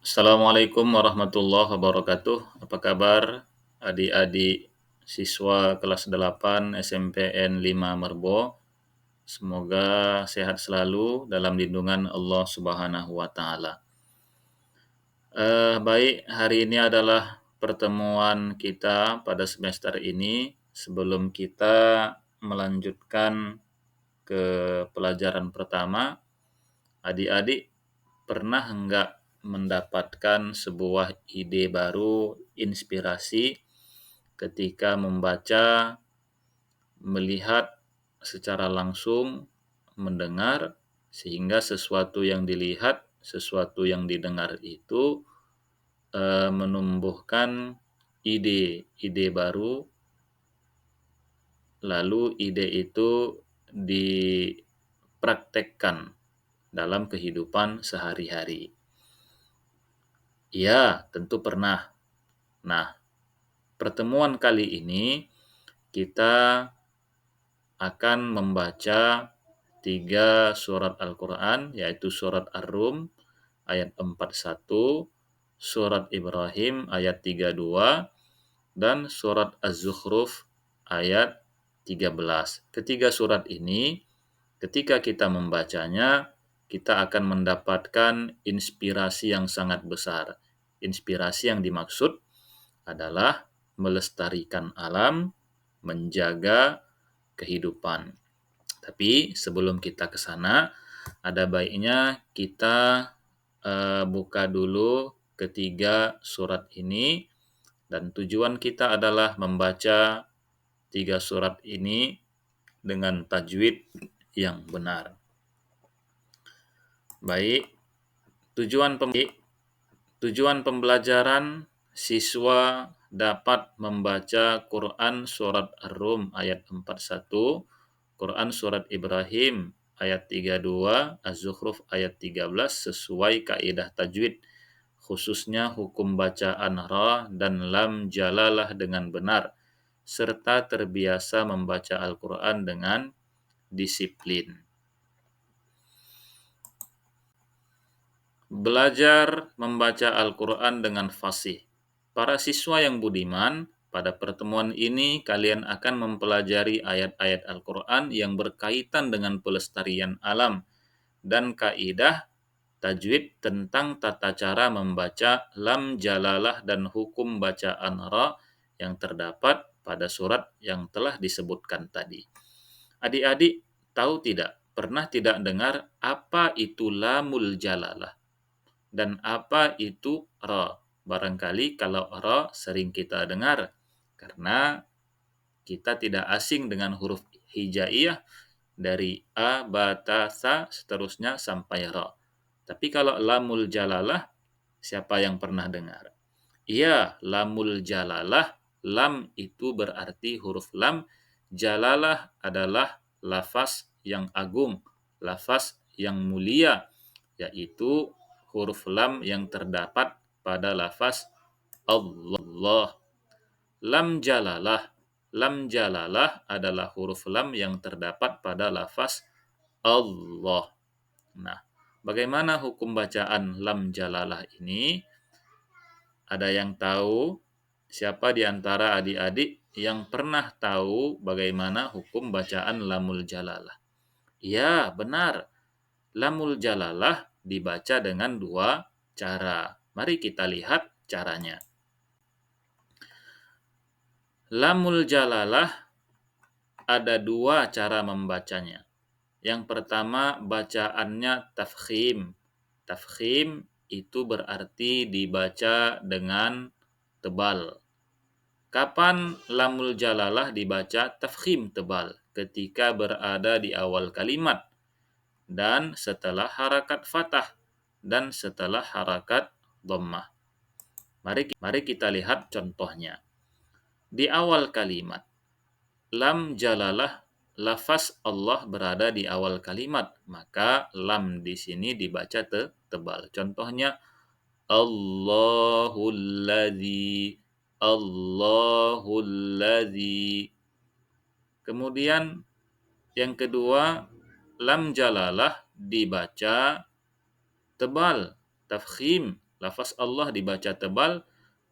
Assalamualaikum warahmatullahi wabarakatuh. Apa kabar adik-adik siswa kelas 8 SMPN 5 Merbo? Semoga sehat selalu dalam lindungan Allah Subhanahu wa taala. Baik, hari ini adalah pertemuan kita pada semester ini. Sebelum kita melanjutkan ke pelajaran pertama, adik-adik pernah enggak mendapatkan sebuah ide baru, inspirasi ketika membaca, melihat secara langsung, mendengar, sehingga sesuatu yang dilihat, sesuatu yang didengar itu menumbuhkan ide baru, lalu ide itu dipraktekkan dalam kehidupan sehari-hari. Ya, tentu pernah. Nah, pertemuan kali ini kita akan membaca 3 surat Al-Quran, yaitu surat Ar-Rum ayat 41, surat Ibrahim ayat 32, dan surat Az-Zukhruf ayat 13. Ketiga surat ini, ketika kita membacanya, kita akan mendapatkan inspirasi yang sangat besar. Inspirasi yang dimaksud adalah melestarikan alam, menjaga kehidupan. Tapi sebelum kita ke sana, ada baiknya kita buka dulu ketiga surat ini, dan tujuan kita adalah membaca 3 surat ini dengan tajwid yang benar. Baik, tujuan pembelajaran siswa dapat membaca Quran surat Ar-Rum ayat 41, Quran surat Ibrahim ayat 32, Az-Zukhruf ayat 13 sesuai kaidah tajwid, khususnya hukum bacaan ra dan lam jalalah dengan benar, serta terbiasa membaca Al-Quran dengan disiplin. Belajar membaca Al-Quran dengan fasih. Para siswa yang budiman, pada pertemuan ini kalian akan mempelajari ayat-ayat Al-Quran yang berkaitan dengan pelestarian alam dan kaidah tajwid tentang tata cara membaca lam jalalah dan hukum bacaan ra yang terdapat pada surat yang telah disebutkan tadi. Adik-adik tahu tidak, pernah tidak dengar apa itu lamul jalalah dan apa itu ra? Barangkali kalau ra sering kita dengar karena kita tidak asing dengan huruf hijaiyah dari a, ba, ta, sa, seterusnya sampai ra. Tapi kalau lamul jalalah, siapa yang pernah dengar? Iya, lamul jalalah, lam itu berarti huruf lam, jalalah adalah lafaz yang agung, lafaz yang mulia, yaitu huruf lam yang terdapat pada lafaz Allah. Lam jalalah adalah huruf lam yang terdapat pada lafaz Allah. Nah, bagaimana hukum bacaan lam jalalah ini? Ada yang tahu? Siapa di antara adik-adik yang pernah tahu bagaimana hukum bacaan lamul jalalah? Ya, benar. Lamul jalalah dibaca dengan 2 cara. Mari kita lihat caranya. Lamul jalalah ada 2 cara membacanya. Yang pertama, bacaannya tafkhim. Tafkhim itu berarti dibaca dengan tebal. Kapan lamul jalalah dibaca tafkhim tebal? Ketika berada di awal kalimat dan setelah harakat fathah dan setelah harakat dhammah. Mari kita lihat contohnya. Di awal kalimat, lam jalalah, lafaz Allah berada di awal kalimat, maka lam di sini dibaca tebal. Contohnya Allahul ladzi. Kemudian yang kedua, lam jalalah dibaca tebal, tafkhim. Lafaz Allah dibaca tebal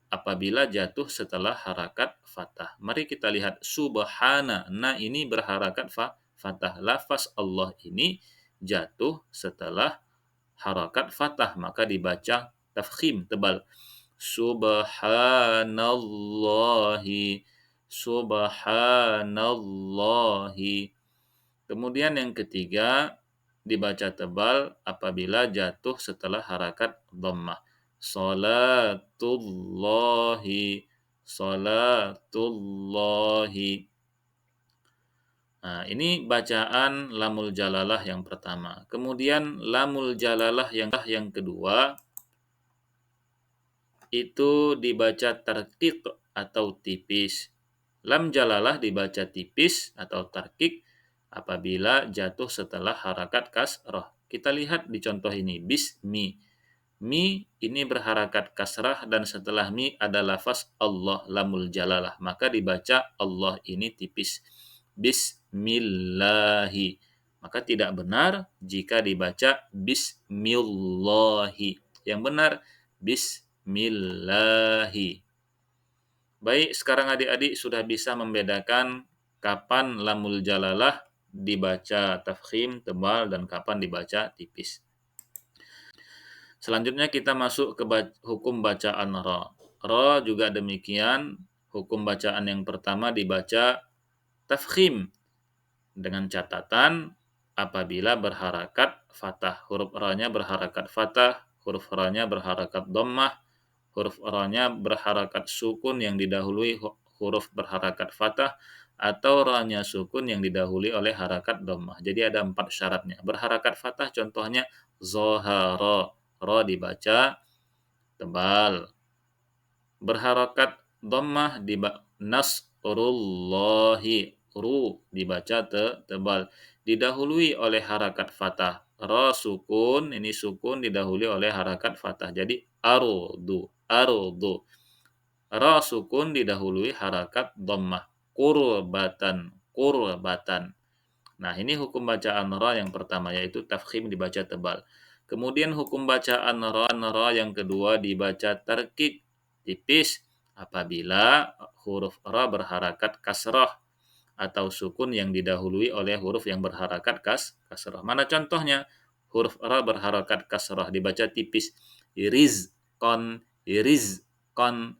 apabila jatuh setelah harakat fathah. Mari kita lihat subhana. Nah, ini berharakat fathah. Lafaz Allah ini jatuh setelah harakat fathah, maka dibaca tafkhim tebal. Subhanallahi, subhanallahi. Kemudian yang ketiga dibaca tebal apabila jatuh setelah harakat dhammah. Salatullahi, salatullahi. Nah, ini bacaan lamul jalalah yang pertama. Kemudian lamul jalalah yang kedua itu dibaca tarqiq atau tipis. Lam jalalah dibaca tipis atau tarqiq apabila jatuh setelah harakat kasrah. Kita lihat di contoh ini, bismi. Mi ini berharakat kasrah dan setelah mi ada lafaz Allah lamul jalalah. Maka dibaca Allah ini tipis. Bismillahi. Maka tidak benar jika dibaca bismillahi. Yang benar bismillahi. Baik, sekarang adik-adik sudah bisa membedakan kapan lamul jalalah dibaca tafkhim tebal dan kapan dibaca tipis. Selanjutnya kita masuk ke hukum bacaan ra. Ra juga demikian, hukum bacaan yang pertama dibaca tafkhim dengan catatan apabila berharakat fathah. Huruf ra-nya berharakat fathah, huruf ra-nya berharakat dhammah, huruf ra-nya berharakat sukun yang didahului huruf berharakat fathah, atau ra-nya sukun yang didahului oleh harakat dhammah. Jadi ada 4 syaratnya. Berharakat fathah contohnya zahara, ra dibaca tebal. Berharakat dhammah nasrullahi, ru dibaca tebal. Didahului oleh harakat fathah. Ra sukun, ini sukun didahului oleh harakat fathah. Jadi ardu, ardu. Ra sukun didahului harakat dhammah. Qurbatan, qurbatan. Nah, ini hukum bacaan ra yang pertama, yaitu tafkhim dibaca tebal. Kemudian hukum bacaan ra yang kedua dibaca tarqiq tipis apabila huruf ra berharakat kasrah atau sukun yang didahului oleh huruf yang berharakat kasrah. Mana contohnya? Huruf ra berharakat kasrah dibaca tipis. Rizqan, rizqan.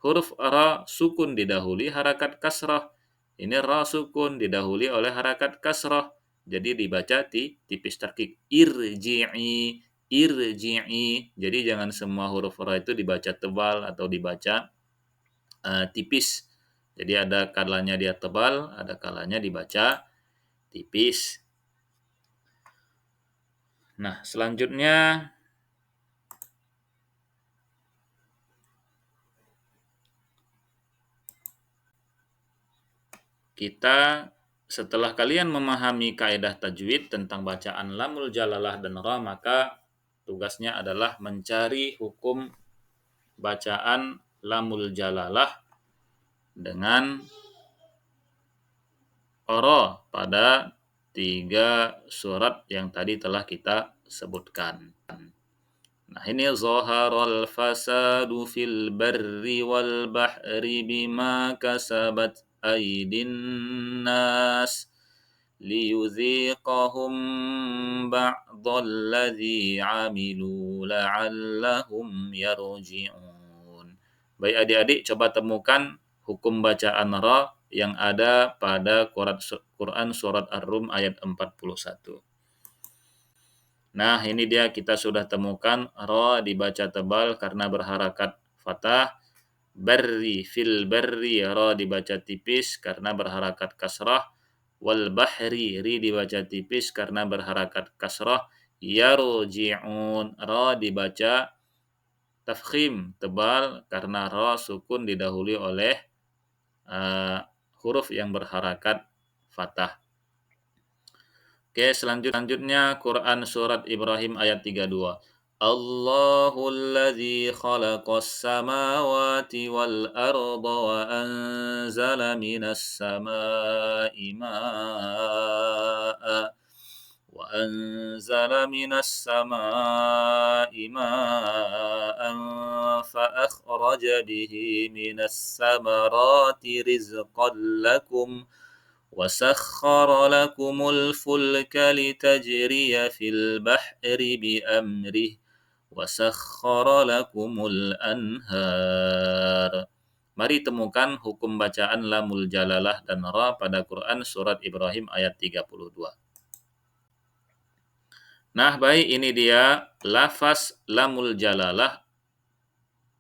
Huruf ra sukun didahului harakat kasrah. Ini ra sukun didahului oleh harakat kasrah. Jadi dibaca tipis tarqiq. Irji'i, irji'i. Jadi jangan semua huruf ra itu dibaca tebal atau dibaca tipis. Jadi ada kalanya dia tebal, ada kalanya dibaca tipis. Nah, selanjutnya kita setelah kalian memahami kaidah tajwid tentang bacaan lamul jalalah dan ra, maka tugasnya adalah mencari hukum bacaan lamul jalalah dengan ra pada 3 surat yang tadi telah kita sebutkan. Nah, ini zaharal fasadu fil barri wal bahri bima kasabat aydin nas liyuziqahum ba'dalladzi 'amilu la'allahum yarji'un. Baik adik-adik, coba temukan hukum bacaan ra yang ada pada Quran surat Ar-Rum ayat 41. Nah, ini dia kita sudah temukan ra dibaca tebal karena berharakat fathah. Barri fil barri ra dibaca tipis karena berharakat kasrah. Wal bahri ri dibaca tipis karena berharakat kasrah. Yarji'un ra dibaca tafkhim tebal karena ra sukun didahului oleh huruf yang berharakat fathah. Oke, selanjutnya Quran surat Ibrahim ayat 32. Allahul ladzi khalaqas samawati wal arda wa anzala minas samaa'i maa'a وأنزل من السماء ماء فأخرج به من الثمرات رزقا لكم وسخر لكم الفلك لتجري في البحر بأمره وسخر لكم الأنهار. Mari temukan hukum bacaan lamul jalalah dan ra pada Quran surat Ibrahim ayat 32. Nah, baik, ini dia lafaz lamul jalalah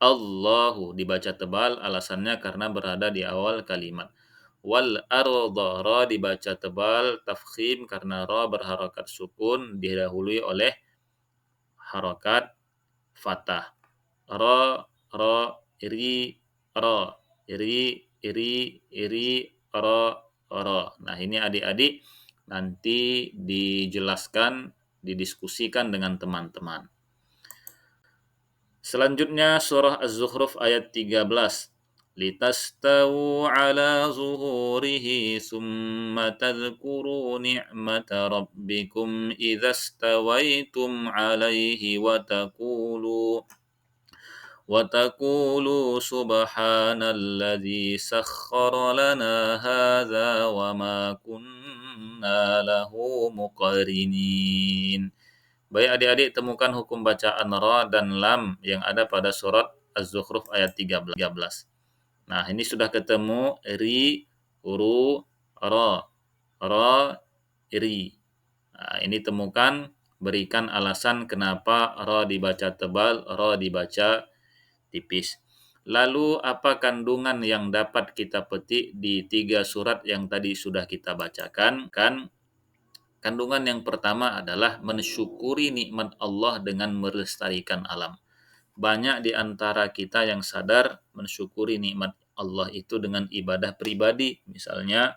Allahu dibaca tebal, alasannya karena berada di awal kalimat. Wal arda ra dibaca tebal tafkhim karena ra berharokat sukun didahului oleh harokat fathah. Ra ra iri ra iri iri iri ra ra. Nah, ini adik-adik nanti dijelaskan, didiskusikan dengan teman-teman. Selanjutnya surah Az-Zukhruf ayat 13. Litastawu ala zuhurihi summa tadhkuru ni'mata rabbikum idza stawaitum alaihi wa taqulu subhanalladzi sakhkhara lana hadza wa ma kunna lahu muqrinin. Baik adik-adik, temukan hukum bacaan ra dan lam yang ada pada surat Az-Zukhruf ayat 13. Nah, ini sudah ketemu ri, uru, ra, ra, ri. Nah, ini temukan, berikan alasan kenapa ra dibaca tebal, ra dibaca tipis. Lalu apa kandungan yang dapat kita petik di 3 surat yang tadi sudah kita bacakan? Kandungan yang pertama adalah mensyukuri nikmat Allah dengan melestarikan alam. Banyak di antara kita yang sadar mensyukuri nikmat Allah itu dengan ibadah pribadi, misalnya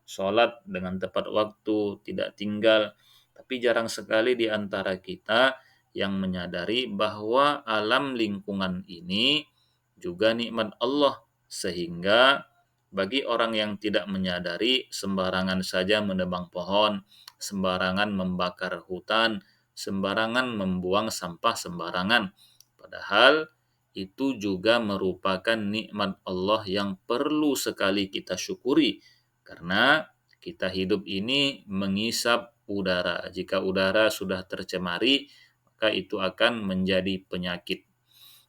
sholat dengan tepat waktu, tidak tinggal. Tapi jarang sekali di antara kita yang menyadari bahwa alam lingkungan ini juga nikmat Allah, sehingga bagi orang yang tidak menyadari, sembarangan saja menebang pohon, sembarangan membakar hutan, sembarangan membuang sampah sembarangan. Padahal itu juga merupakan nikmat Allah yang perlu sekali kita syukuri, karena kita hidup ini mengisap udara. Jika udara sudah tercemari, maka itu akan menjadi penyakit.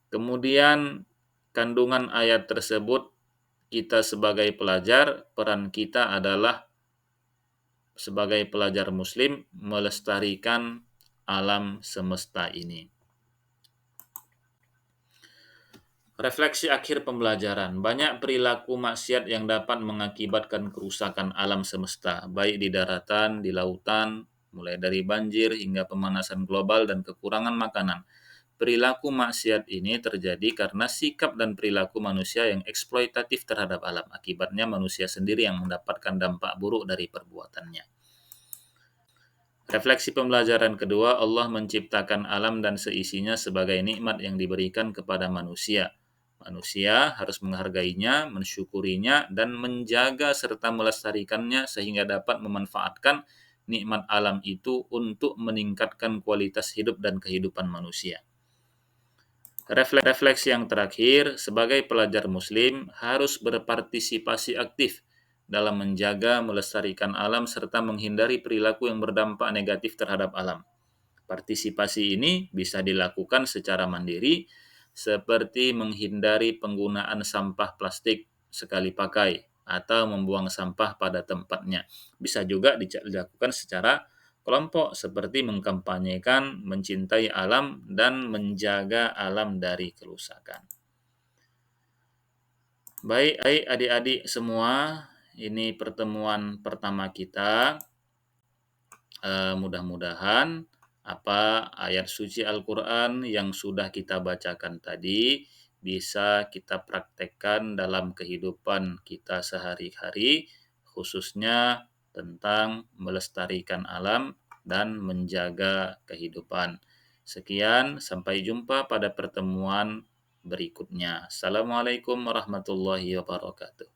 Kemudian kandungan ayat tersebut, kita sebagai pelajar, peran kita adalah sebagai pelajar muslim melestarikan alam semesta ini. Refleksi akhir pembelajaran. Banyak perilaku maksiat yang dapat mengakibatkan kerusakan alam semesta, baik di daratan, di lautan, mulai dari banjir hingga pemanasan global dan kekurangan makanan. Perilaku maksiat ini terjadi karena sikap dan perilaku manusia yang eksploitatif terhadap alam. Akibatnya manusia sendiri yang mendapatkan dampak buruk dari perbuatannya. Refleksi pembelajaran kedua, Allah menciptakan alam dan seisinya sebagai nikmat yang diberikan kepada manusia. Manusia harus menghargainya, mensyukurinya, dan menjaga serta melestarikannya sehingga dapat memanfaatkan nikmat alam itu untuk meningkatkan kualitas hidup dan kehidupan manusia. Refleksi yang terakhir, sebagai pelajar muslim harus berpartisipasi aktif dalam menjaga, melestarikan alam, serta menghindari perilaku yang berdampak negatif terhadap alam. Partisipasi ini bisa dilakukan secara mandiri, seperti menghindari penggunaan sampah plastik sekali pakai atau membuang sampah pada tempatnya. Bisa juga dilakukan secara kelompok, seperti mengkampanyekan mencintai alam dan menjaga alam dari kerusakan. Baik adik-adik semua, ini pertemuan pertama kita. Mudah-mudahan ayat suci Al-Quran yang sudah kita bacakan tadi bisa kita praktekkan dalam kehidupan kita sehari-hari, khususnya tentang melestarikan alam dan menjaga kehidupan. Sekian, sampai jumpa pada pertemuan berikutnya. Assalamualaikum warahmatullahi wabarakatuh.